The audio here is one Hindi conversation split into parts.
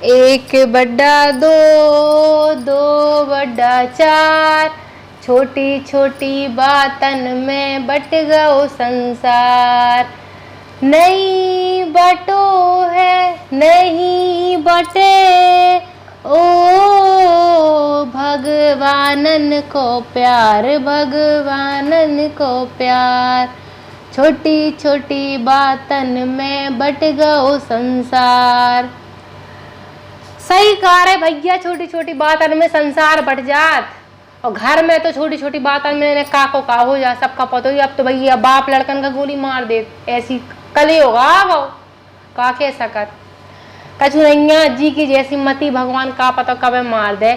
एक बड्डा दो, दो बड्डा चार, छोटी छोटी बातन में बट गयो संसार। नहीं बटो है नहीं बटे, ओ भगवानन को प्यार, भगवानन को प्यार। छोटी छोटी बातन में बट गयो संसार। सही कहा रे भैया, छोटी छोटी बातन में संसार बट जात। और घर में तो छोटी छोटी बातन में का को का हो जा, सबका पता ही। अब तो भैया बाप लड़कन का गोली मार दे, ऐसी कली होगा वो का के सकत कछु नैया जी की जैसी मती, भगवान का पता कब मार दे।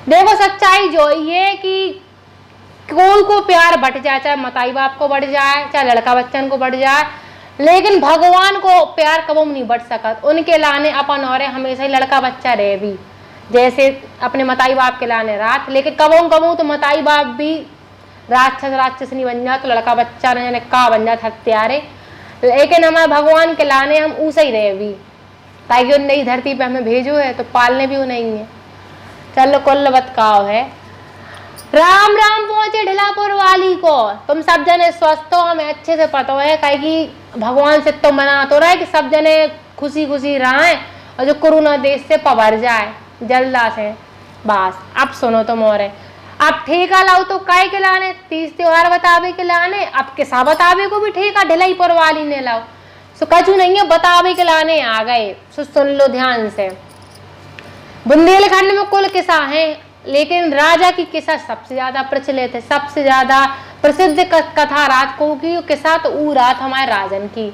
देखो सच्चाई जो ये कि कोल को प्यार बट जाए, चाहे मताई बाप को बढ़ जाए, चाहे लड़का बच्चन को बढ़ जाए, लेकिन भगवान को प्यार कबो नहीं बढ़ सकत। उनके लाने अपन और हमेशा ही लड़का बच्चा रहे भी, जैसे अपने मताई बाप के लाने रात। लेकिन कबो कबो तो मताई बाप भी राक्षस राक्षस नहीं बन जाए, तो लड़का बच्चा न जाने का बन जात हत्यारे। लेकिन हमारे भगवान के लाने हम उसे ही रहे भी, ताकि उन नई धरती पे हमें भेजो है तो पालने भी नहीं है। चलो कुल बतकाओ है। राम राम पहुंचे ढिलापुर वाली को। तुम सब जने स्वस्थ हो, हमें अच्छे से पता है, कि भगवान से तो मना तो रहा है कि सब जने खुशी खुशी रहें और जो कोरोना देश से पवर जाए जल्दा से। बस अब सुनो तुम और अब ठेका लाओ तो काय के लाने, 30 त्योहार बतावे के लाने, अब किसा बतावे को भी ठेका ढिलाईपुर वाली ने लाओ। सो कछु नहीं है, बतावे के लाने आ गए। सो सुन लो ध्यान से। बुंदेलखंड में कुल किस्सा हैं, लेकिन राजा की किस्सा सबसे ज्यादा प्रचलित है, सबसे ज्यादा प्रसिद्ध कथा रात को की किस्सा तो ऊ रात हमारे राजन की।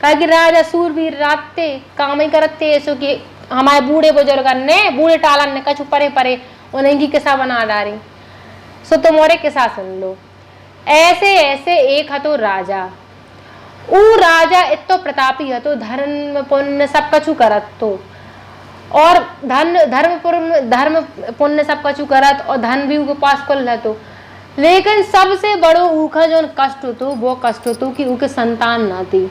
कहा कि राजा सूरवीर रात थे काम ही करते ऐसो कि हमारे बूढ़े बुजुर्गन ने, बूढ़े टालन ने कछु परे परे उन्हीं की किस्सा बना डाली। सो तुम्हारे किस्सा सुन लो। ऐसे ऐसे एक हतो राजा, ऊ राजा इतो प्रतापी हतो, धर्म पुण्य सब कछु करत तो, और धर्म पुण्य सब कछु करत, और धन भी उनके पास कुल हतो। लेकिन सबसे बड़ो ऊखा जो कष्ट होतो वो कष्ट होतो कि उनके संतान ना थी।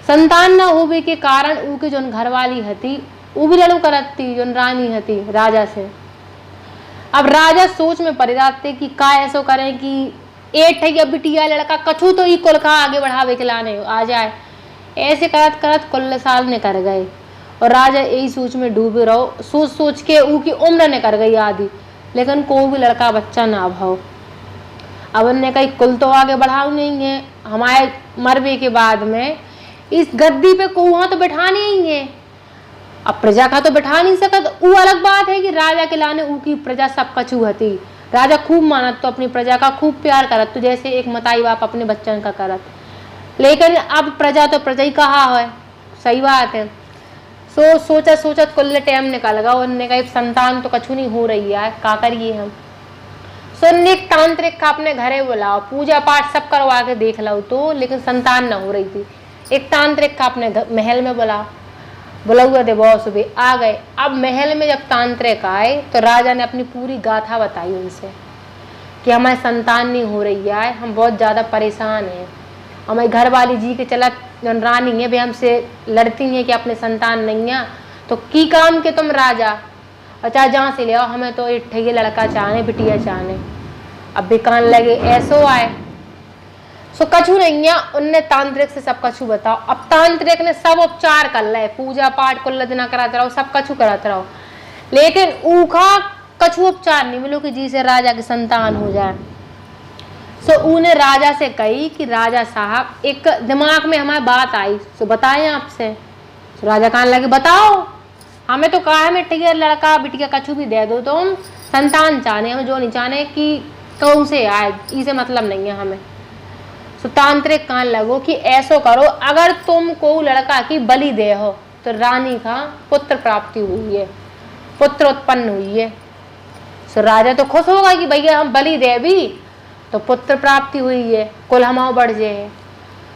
संतान न होने के कारण उनके जो घरवाली हती वो भी लड़ो करत थी, जो रानी हती राजा से। अब राजा सोच में पड़ जाते कि का ऐसो करें कि एक ठैया बिटिया लड़का कछु तो ही कुल का आगे बढ़ावे के लाने आ जाए। ऐसे करत करत कुल साल निकल गए और राजा यही सोच में डूबे रहो। सोच सोच के उनकी उम्र निकल गई आधी, लेकिन कोई भी लड़का बच्चा ना भाव। अब उनने कही कुल तो आगे बढ़ाओ नहीं है, हमारे मरबे के बाद में इस गद्दी पे कोहा तो बैठा नहीं है, अब प्रजा का तो बैठा नहीं सकत। वो अलग बात है कि राजा के लाने उनकी प्रजा सब कछु हती। राजा खूब मानत तो अपनी प्रजा का, खूब प्यार करत तो जैसे एक मताई बाप अपने बच्चन का करत। लेकिन अब प्रजा तो प्रजा ही कहा है, सही बात है। सोचत सोचत कुल टाइम निकल गया। उनने कहा संतान तो कछु नहीं हो रही है, का करिए हम। सुनने तांत्रिक का अपने घरे बुलाओ, पूजा पाठ सब करवा के देख लो तो, लेकिन संतान न हो रही थी। एक तांत्रिक का अपने महल में बुलाओ दे बहुत सुबह आ गए। अब महल में जब तांत्रिक आए तो राजा ने अपनी पूरी गाथा बताई उनसे कि हमारे संतान नहीं हो रही है, हम बहुत ज़्यादा परेशान हैं। हमारी घर वाली जी के चलत जो रानी है वे हमसे लड़ती हैं कि अपने संतान नहीं है, तो की काम के तुम राजा, और चाहे जहाँ से ले आओ, हमें तो एक ठगे लड़का चाहने, बिटिया चाहने। अब भी कान लगे ऐसो आए। सो कछु नहीं है, उनने तांत्रिक से सब कछु बताओ। अब तांत्रिक ने सब उपचार कर ले, पूजा पाठ कुल दिन कराते रहो, सब कछु कराते रहो, लेकिन ऊखा कछु उपचार नहीं मिलो कि जी से राजा की संतान हो जाए। सो उन्हें राजा से कही कि राजा साहब एक दिमाग में हमारी बात आई, सो बताएं आपसे। सो राजा कहने लगे बताओ। हमें तो कहा है मैं ठीक है लड़का बिटिया कछु भी दे दो, तुम संतान चाहने, हमें जो नहीं चाहने कि कौन से आए, इसे मतलब नहीं है हमें। सो तांत्रिक कान लगो कि ऐसो करो, अगर तुम को लड़का की बलि दे हो तो रानी का पुत्र प्राप्ति हुई है, पुत्र उत्पन्न हुई है। सो राजा तो खुश होगा कि भैया हम बलि दे भी तो पुत्र प्राप्ति हुई है, कुल हमाओ बढ़ जाए।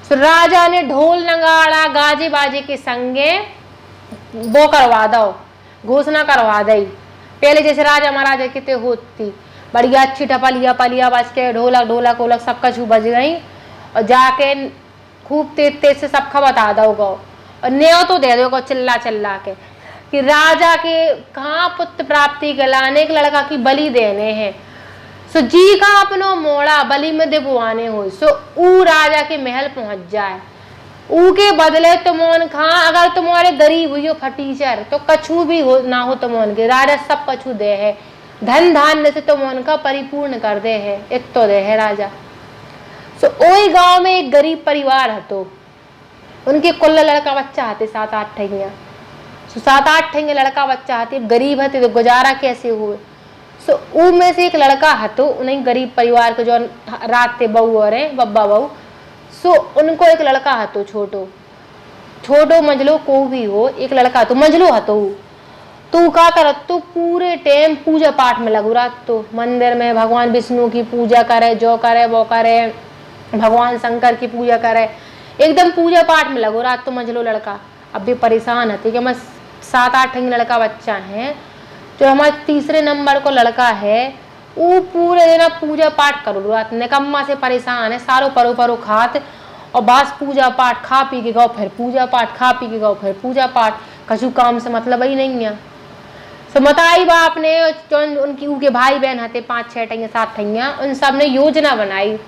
सो राजा ने ढोल नगाड़ा गाजे बाजे के संगे वो करवा दो, घोषणा करवा दी। पहले जैसे राजा महाराजा कितने होती, बढ़िया अच्छी टपलिया पलिया बज के ढोलक ढोलक ओलक सब कछु बज गई, और जाके खूब तेज तेज से सबका बता दो गो, और न्यो तो दे दो चिल्ला चिल्ला के कि राजा के कहाँ पुत्र प्राप्ति के लाने के लड़का की बलि देने हैं। सो जी का अपनो मोड़ा बलि में देवाने हो, सो ऊ राजा के महल पहुंच जाए। ऊ के बदले तुमोन खा अगर तुम्हारे गरीब हुई हो फटीचर तो कछु भी हो ना हो तुमोन के, राजा सब कछु दे है, धन धान्य से तुमोन का परिपूर्ण कर दे है, इतो दे है राजा। सो ओई गांव में एक गरीब परिवार हतो, उनके कुल लड़का बच्चा हते 7-8 ठैया। सो 7-8 ठैया लड़का बच्चा हते, गरीब हते तो गुजारा कैसे हुए। सो ऊ में से एक लड़का हतो, उन्हें गरीब परिवार को जो रात ते बहू और बब्बा बहू, सो उनको एक लड़का हतो छोटो मंझलो को भी हो, एक लड़का तो मंझलो हतो। तू का करत तो पूरे टाइम पूजा पाठ में लगू रहा, तो मंदिर में भगवान विष्णु की पूजा करे, जो करे वो करे, भगवान शंकर की पूजा करे, एकदम पूजा पाठ में लगो रहा। तो मंझलो लड़का अब भी परेशान है कि मैं 7-8 लड़का बच्चा है, जो हमारे तीसरे नंबर को लड़का है वो पूरे दिन पूजा पाठ करो रहा, निकम्मा से परेशान है, सारो परो खात और बस पूजा पाठ, खा पी के गाओ फिर पूजा पाठ, खा पी के गाओ फिर पूजा पाठ, कछु काम से मतलब ही नहीं है। तो मताई बाप ने जो उनकी उनके भाई बहन हते 5-6 ठैया 7 ठैया, उन सब ने योजना बनाई।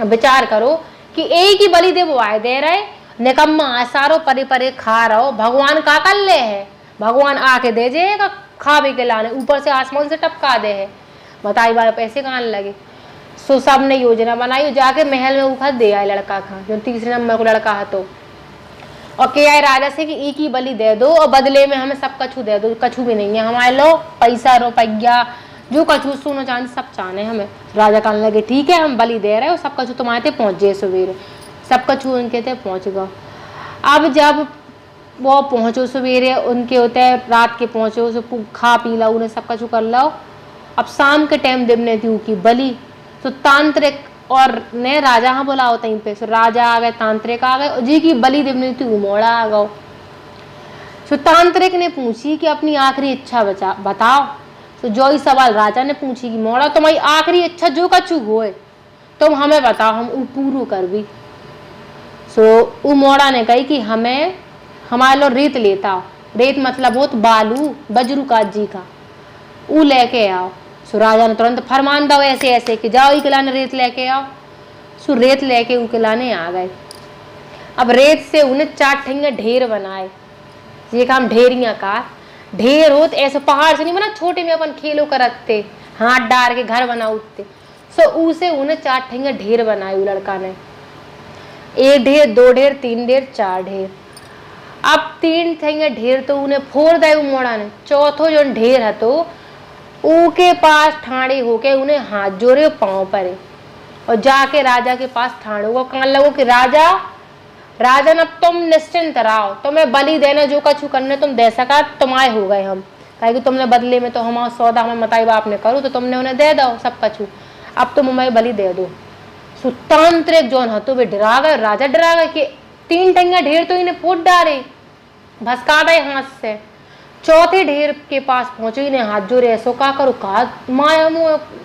विचार करो कि एक ही बलि देव आए दे रहे, निकम्मा सारो परे खा रहो, भगवान का कर ले है, भगवान आके दे जाएगा खावे के लाने, ऊपर से आसमान से टपका दे है, बताई बार पैसे कहाँ लगे। सो सब ने योजना बनाई, जाके महल में उखद दे आए लड़का खा, जो तीसरे नंबर को लड़का है तो, और कह आए राजा से कि एक ही बलि दे दो और बदले में हमें सब कछु दे दो, कछु भी नहीं है हमारे लो, पैसा रुपया जो कछु सोना चांदी सब चाहने हमें। राजा कहने लगे ठीक है हम बलि दे रहे हो, सब कछु तुम्हारे थे पहुंच जाए सवेरे, सब कछु उनके थे पहुंच गए। अब जब वो पहुंचो सवेरे उनके होते है, रात के पहुंचो, सो खा पी लो, उन्हें सब कछु कर लो। अब शाम के टाइम देवने थी की बलि, तो तांत्रिक और ने राजा हाँ बोला होता पे, सो राजा आ गए, तांत्रिक आ गए, जी की बलि देवने थी उमोड़ा आ गओ। सो तांत्रिक ने पूछी कि अपनी आखिरी इच्छा बताओ। तो जो ही सवाल राजा ने पूछी कि मोड़ा तुम्हारी आखिरी इच्छा जो कछु होए तुम हमें बताओ, हम पूरू कर भी। सो उ मोड़ा ने कही कि हमें हमारे लो रेत लेता आओ, रेत मतलब हो तो बालू बजरू काजी का, ऊ लेके आओ। सो राजा ने तुरंत फरमान दो ऐसे ऐसे कि जाओ ही किलाने रेत लेके आओ। सो रेत लेके ऊ किलाने आ गए। अब रेत से उन्हें 4 ठेंगे ढेर बनाए, ये काम ढेरिया का ढेर हो तो ऐसे पहाड़ से नहीं बना, छोटे में अपन खेलो करते हाथ डाल के घर बना उठते। सो उसे उन्हें 4 ठेंगे ढेर बनाए उ लड़का ने, 1 ढेर 2 ढेर 3 ढेर 4 ढेर। अब 3 ठेंगे ढेर तो उन्हें फोड़ दे मोड़ा ने, चौथो जो ढेर है तो ऊके पास ठाणे होके उन्हें हाथ जोड़े पांव परे और जाके राजा के पास ठाणे को कहने लगो कि राजन अब तुम निश्चिंत रहो, तुम्हें बलि देने जो कछु करने तुम दे सका, तुम्हारे हो गए हम, कहे कि तुमने बदले में तो हमारा सौदा हमें मताई बाप ने करो तो तुमने उन्हें दे दो सब कछु, अब तुम हमें बलि दे दो। सुतांत्रिक जो है तो वे डरा गए, राजा डरा गए कि 3 ठेंगा ढेर तो इन्हें फूट डाले, भसका दे हाथ से। चौथे ढेर के पास पहुंचे, इन्हें हाथ जोड़े, ऐसो का करो, का माया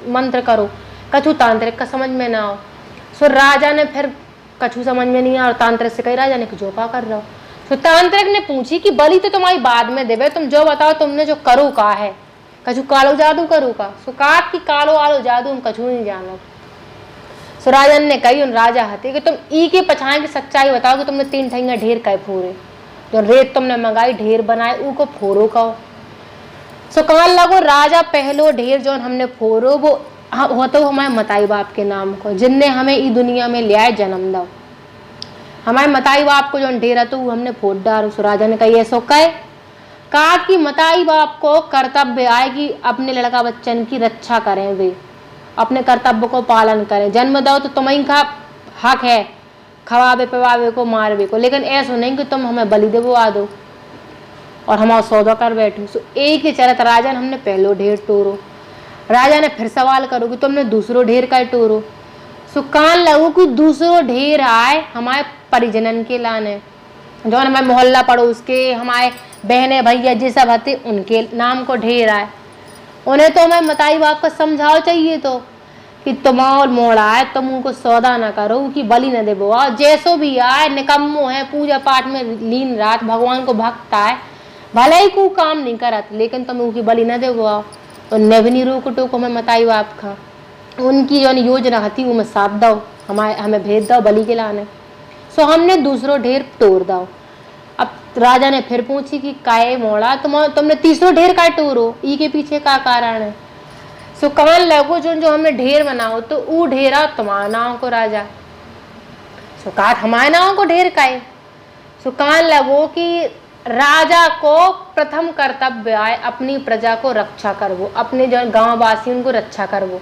मंत्र करो, कछु तांत्रिक का समझ में ना आओ। सो राजा ने फिर कछु समझ में नहीं आया और तांत्रिक से कही राजा ने कि जो का कर रहा हो। तो तांत्रिक ने पूछी कि बलि तो तुम्हारी बाद में देवे, तुम जो बताओ तुमने जो करो का है, कछु कालो जादू करो का। सो काट की कालो आलो जादू हम कछु नहीं जानो। सो राजन ने कही उन राजा हते कि तुम ई के पछाए की सच्चाई बताओ कि तुमने 3 ठेंगा ढेर कै फोरे, जो रेत तुमने मंगाई ढेर बनाए ऊ को फोरो कहो। सो कहने लगो राजा पहलो ढेर जो हमने फोरो वो हो तो हमारे मताई बाप के नाम को, जिनने हमें ई दुनिया में लिया है जन्म दो, हमारे मताई बाप को जो ढेर है तो वो हमने फोड़ डालो। सो राजा ने कही ऐसो कहा कि मताई बाप को कर्तव्य आए कि अपने लड़का बच्चन की रक्षा करें, वे अपने कर्तव्य को पालन करें, जन्म दो तो तुम्हें का हक है खवावे पिवावे को मारवे को, लेकिन ऐसा नहीं कि तुम हमें बलि देवा दो और हमारा सौदा कर बैठो। सो एक ही चरत राजा ने हमने पहलो ढेर टोरो, राजा ने फिर सवाल करो कि तुमने दूसरो ढेर का टोरो। सो कान लगो कि दूसरो ढेर आए हमारे परिजनन के लाने, जो हमारे मोहल्ला पड़ोस के हमारे बहने भैया जी सब हते उनके नाम को ढेर आए। उन्हें तो हमें मताई बाप का समझाओ चाहिए तो कि तुम्हार मोड़ा है तुम उनको सौदा ना करो कि बलि न दे बोआ, जैसो भी आए निकम्मो है पूजा पाठ में लीन रात भगवान को भक्ता है, भले ही को काम नहीं करत, लेकिन तुम उनकी बलि न देगो। उनने भी नहीं रोक टोको में मताई बाप खा, उनकी जो योजना हती वो में साथ दो, हमें भेज दो बलि के लाने। सो हमने दूसरो ढेर तोड़ दो। अब राजा ने फिर पूछी कि काय मोड़ा तुमने तीसरो ढेर का टोरो, ई के पीछे का कारण है। सो कहन लगो जो हमने ढेर बनाओ तो ऊ ढेरा तुम्हारा नाव को राजा। सो कहा हमारे नाव को ढेर का है। सो कहन लगो कि राजा को प्रथम कर्तव्य है अपनी प्रजा को रक्षा करवो, अपने जो गांव वासी उनको रक्षा करवो।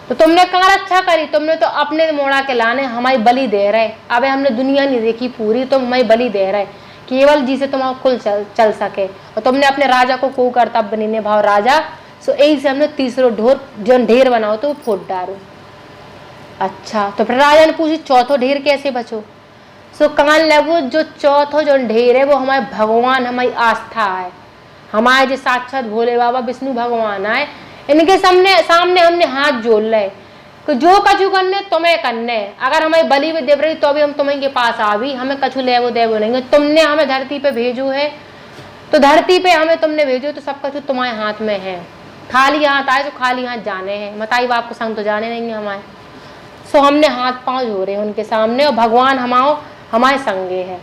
तो तुमने कहाँ रक्षा करी, तुमने तो अपने मोड़ा के लाने हमारी बलि दे रहे। अब हमने दुनिया नहीं देखी पूरी, तो हमारी बलि दे रहे केवल जिसे तुम्हारा कुल चल सके, और तुमने अपने राजा को कोई कर्तव्य नहीं निभाओ राजा। सो यही से हमने तीसरो ढेर बनाओ तो फूट डालो। अच्छा, तो फिर राजा ने पूछी चौथो ढेर कैसे बचो। सो कहने लगो जो चौथो जो ढेर है वो हमारे भगवान, हमारी आस्था है, हमारे जो साक्षात भोले बाबा विष्णु भगवान आए, इनके सामने हमने हाथ जोड़ ले कि जो कछु करने तुम्हें करने। अगर हमें बलि भी देव रही तो भी हम तुम्हें के पास आ भी, हमें कछु लेवो देवो नहीं। तुमने हमें धरती पे भेजो है तो धरती पे हमें तुमने भेजो तो सब कछु तुम्हारे हाथ में है। खाली हाथ आए तो खाली हाथ जाने हैं, मताई बाप को संग तो जाने नहीं है हमारे। सो हमने हाथ पांव जोड़े उनके सामने, और भगवान हमारे संगे है।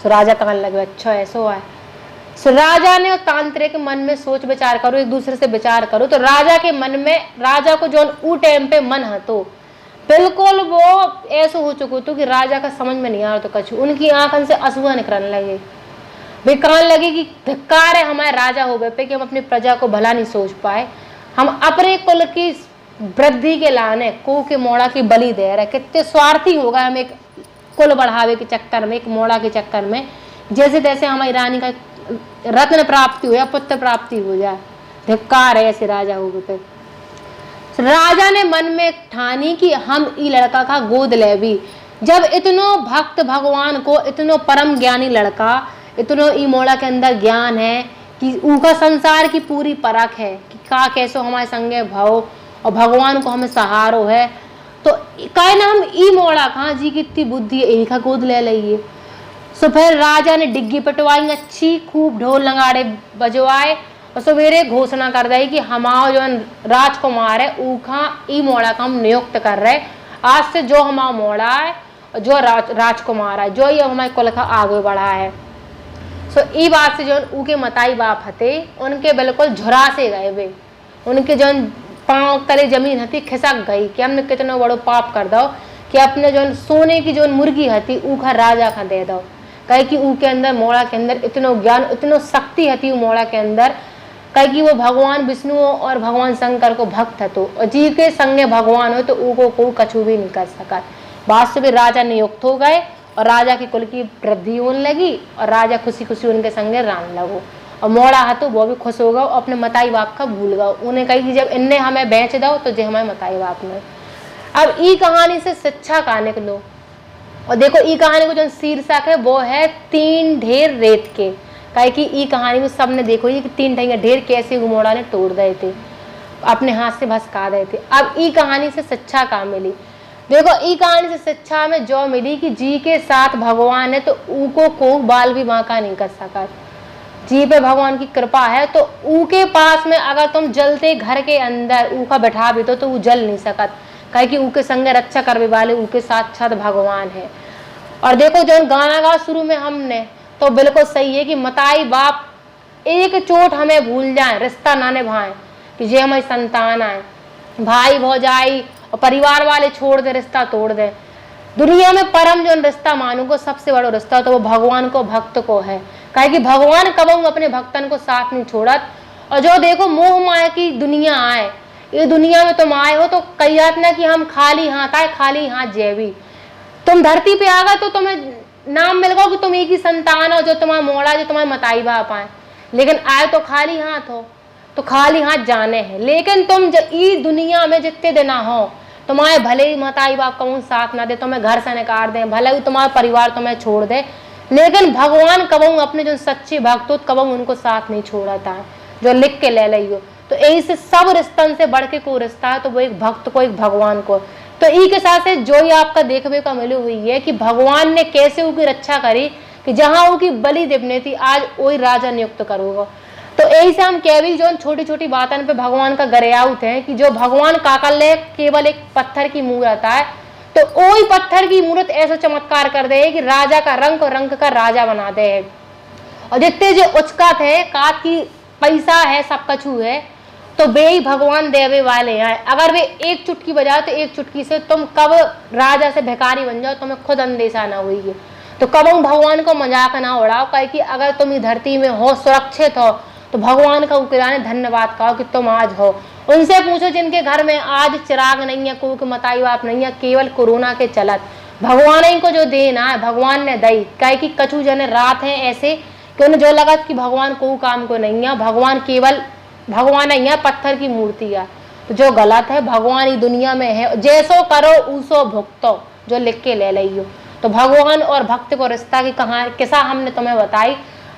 सो राजा कहने लगे अच्छा ऐसो है। सो राजा ने और तांत्रिक मन में सोच विचार करो, एक दूसरे से विचार करो। तो राजा के मन में, राजा को जो ऊ टाइम पे मन हतो बिल्कुल वो ऐसा हो चुको तो कि राजा का समझ में नहीं आ रहा तो कछु, उनकी आंखन से आंसुआ निकलने लगे। वे कहने लगे कि धिक्कार है हमारे राजा हो गए पे कि हम अपनी प्रजा को भला नहीं सोच पाए, हम अपने कुल की वृद्धि के लाने को के मोड़ा की बलि दे रहे। कितने स्वार्थी होगा हम एक कुल बढ़ावे के चक्कर में, एक मोड़ा के चक्कर में, जैसे तैसे हमारी रानी का रत्न प्राप्ति हो या पुत्र प्राप्ति हो जाए। धिक्कार है ऐसे राजा हो गए। राजा ने मन में ठानी कि हम ई लड़का का गोद ले भी। जब इतनो भक्त भगवान को, इतनो परम ज्ञानी लड़का, इतनो ई मोड़ा के अंदर ज्ञान है कि उनका संसार की पूरी परख है कि का कैसो हमारे संगे भाव और भगवान को हमें सहारो है, तो कहे ना हम ई मोड़ा कहाँ जी की इतनी बुद्धि है, एक गोद ले लिये। सो फिर राजा ने डिग्गी पटवाई अच्छी, खूब ढोल नगाड़े बजवाए, और सवेरे घोषणा कर दी कि हमारा जो राजकुमार है ऊखा ई मोड़ा का हम नियुक्त कर रहे। आज से जो हमारा मोड़ा है, जो राजकुमार है, जो ये हमारे कुल का आगे बढ़ा है। सो ई बात से जो उनके मताई बाप हते उनके बिल्कुल झुरा से गए वे, उनके जो पाँव तले जमीन हती खिसक गई कि हमने कितना बड़ो पाप कर दो कि अपने जो सोने की जो मुर्गी हती ऊखा राजा का दे दो। कहे कि ऊ के अंदर, मोड़ा के अंदर इतनो ज्ञान, इतनो शक्ति हती मोड़ा के अंदर, कहे कि वो भगवान विष्णु और भगवान शंकर को भक्त हतो, और जी के संगे भगवान हो तो ऊ को कछु भी नहीं कर सका। वास्तव में राजा नियुक्त हो गए और राजा की कुल की वृद्धि होने लगी, और राजा खुशी खुशी उनके संगे रान लगो। और मोड़ा हतो वो भी खुश हो गया, अपने मताई बाप का भूल गया। उन्हें कही कि जब इनने हमें बेच दो तो जे हमारे मताई बाप ने। अब ई कहानी से शिक्षा का निकलो, और देखो ई कहानी को जो शीर्षक है वो है 3 ढेर रेत के। कहे कि ई कहानी में सबने देखो ये कि 3 ढेर कैसे मोड़ा ने तोड़ गए थे, अपने हाथ से भसका गए थे। अब ई कहानी से शिक्षा का मिली, देखो ई कहानी से शिक्षा में जो मिली कि जी के साथ भगवान है तो ऊ को बाल भी बांका नहीं कर सका। जी पे भगवान की कृपा है तो ऊ के पास में अगर तुम जलते घर के अंदर ऊ का बैठा भी तो ऊ जल नहीं सकत, कहे कि ऊ के संगे रक्षा करने वाले ऊ के साक्षात भगवान है। और देखो जो गाना गा शुरू में हमने तो बिल्कुल सही है कि मताई बाप एक चोट हमें भूल जाए, रिश्ता ना निभाएं कि जे हमारी संतान आए, भाई भौजाई और परिवार वाले छोड़ दे, रिश्ता तोड़ दे। दुनिया में परम जो रिश्ता मानू को सबसे बड़ा रिश्ता तो वो भगवान को भक्त को है, कहे कि भगवान कबहू अपने भक्तन को साथ नहीं छोड़त। और जो देखो मोह माया की दुनिया आए, ये दुनिया में तुम आए हो तो कही जात ना कि हम खाली हाथ आए खाली हाथ जेबी। तुम धरती पे आ गए तो तुम्हें नाम मिल गया कि तुम एक ही संतान हो, जो तुम्हारा मोड़ा, जो तुम्हारे मताई बाप आए, लेकिन आए तो खाली हाथ हो, तो खाली हाथ जाने हैं। लेकिन तुम ई दुनिया में जितने दिन हो, तुम्हारे भले ही मताई बाप का साथ ना दे, तुम्हें घर से निकाल दे, भले ही तुम्हारा परिवार तुम्हें छोड़ दे, लेकिन भगवान कबहू अपने जो सच्चे भक्त हो कबहू उनको साथ नहीं छोड़ता है, जो लिख के ले ली हो। तो यही से सब रिश्तन से बढ़ के कोई रिश्ता है तो वो एक भक्त को, एक भगवान को। तो ई के साथ से जो ही आपका देखने को मिली हुई है कि भगवान ने कैसे उनकी रक्षा करी कि जहां वो की बलि देवने थी आज वही राजा नियुक्त करोगे। तो यही से हम कह भी जो छोटी छोटी बातन पे भगवान का गरियाउत है कि जो भगवान काकल्य केवल एक पत्थर की मूर्त है, तो वही पत्थर की मूर्त ऐसा चमत्कार कर दे कि राजा का रंग और रंग का राजा बना दे। और जितने जो उचकत है कात की पैसा है सब कछु है, तो वे ही भगवान देवे वाले हैं। अगर वे एक चुटकी बजाओ तो एक चुटकी से तुम कब राजा से भिखारी बन जाओ तुम्हें खुद अंदेशा ना हुई। तो कब हम भगवान को मजाक ना उड़ाओ, कहे कि अगर तुम इस धरती में हो सुरक्षित हो तो भगवान का उकराने धन्यवाद कहो कि तुम आज हो। उनसे पूछो जिनके घर में आज चिराग नहीं है, कोई मताई बाप नहीं है, केवल कोरोना के चलत भगवान ही को जो देना है भगवान ने दई। कहे कि कछु जने रात है ऐसे कि उन्हें जो लगा कि भगवान को काम को नहीं है, भगवान केवल भगवान नहीं है पत्थर की मूर्ति है। तो जो गलत है भगवान ही दुनिया में है, जैसो करो उसो भुगतो, जो लिख के ले लियो। तो भगवान और भक्त को रिश्ता की कहानी किस्सा हमने तुम्हें बताई,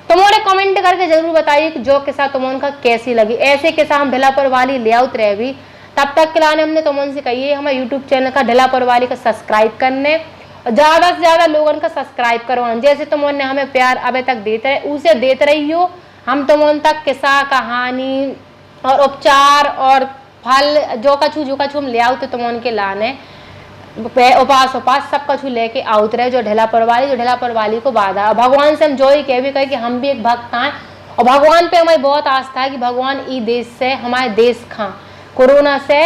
तुम्हारे कमेंट करके जरूर बताइए कि जो किस्सा तुम्हें का कैसी लगी। ऐसे किस्सा हम ढिलापुर वाली ले आउत रहे भी। तब तक के लाने हमने तुमसे कही है हमारे यूट्यूब चैनल का ढिलापुर वाली का सब्सक्राइब करने और ज्यादा से ज्यादा लोगों का सब्सक्राइब करवाना। जैसे तुमने हमें प्यार अभी तक देते रहे उसे देते रही हो। हम तुम तक किस्सा कहानी और उपचार और फल जो कछु हम ले आउते तुम उनके लाने उपास सब कछु लेके आउत रहे। जो ढिलापुर वाली को बाधा भगवान से हम जो ही कहे कि हम भी एक भक्त हैं और भगवान पे हमारी बहुत आस्था है कि भगवान ई देश से हमारे देश खा कोरोना से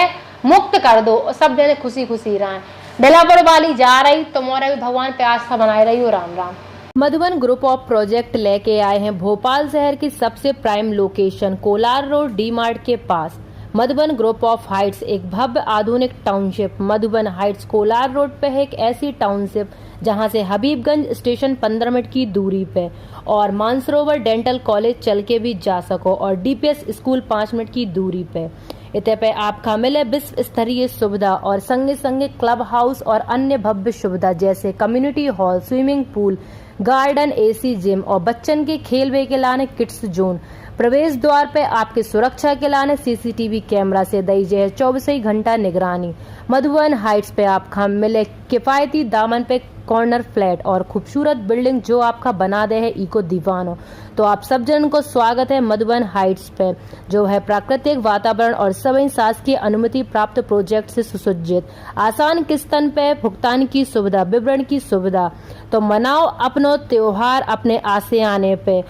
मुक्त कर दो और सब जने खुशी खुशी रहें। ढिलापुर वाली जा रही, तुम्हारा भी भगवान पे आस्था बनाए रही हो। Ram Ram. Madhuban group of project लेके आए हैं भोपाल शहर की सबसे prime location Kolar road D mart के पास। मधुबन ग्रुप ऑफ हाइट्स एक भव्य आधुनिक township. Madhuban Heights Kolar road पे है एक ऐसी टाउनशिप जहां से हबीबगंज स्टेशन 15 मिनट की दूरी पे और मानसरोवर डेंटल कॉलेज चल के भी जा सको और डीपीएस स्कूल 5 मिनट की दूरी पे। इते पे आपका मिले विश्व स्तरीय सुविधा और संगे संगे क्लब हाउस और अन्य भव्य सुविधा जैसे community hall, swimming pool, garden, AC gym और बच्चन के खेल वे के लाने किड्स जोन। प्रवेश द्वार पे आपके सुरक्षा के लाने सीसीटीवी कैमरा से दई है 24 घंटा निगरानी। मधुबन हाइट्स पे आपका मिले किफायती दामन पे कॉर्नर फ्लैट और खूबसूरत बिल्डिंग जो आपका बना दे है इको दीवानो। तो आप सब जन को स्वागत है मधुबन हाइट्स पे जो है प्राकृतिक वातावरण और सभी शासकीय अनुमति प्राप्त प्रोजेक्ट से सुसज्जित। आसान किस्तन पे भुगतान की सुविधा, विवरण की सुविधा। तो मनाओ अपनो त्योहार अपने आसे आने पे।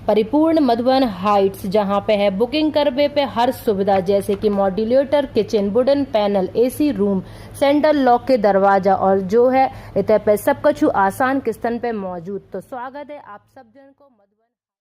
परिपूर्ण मधुबन हाइट्स जहां पे है बुकिंग करवे पे हर सुविधा जैसे कि modulator kitchen, wooden panel, AC room, central lock के दरवाजा और जो है इतने पे सब कुछ आसान किस्तन पे मौजूद। तो स्वागत है आप सब जन को मधुबन।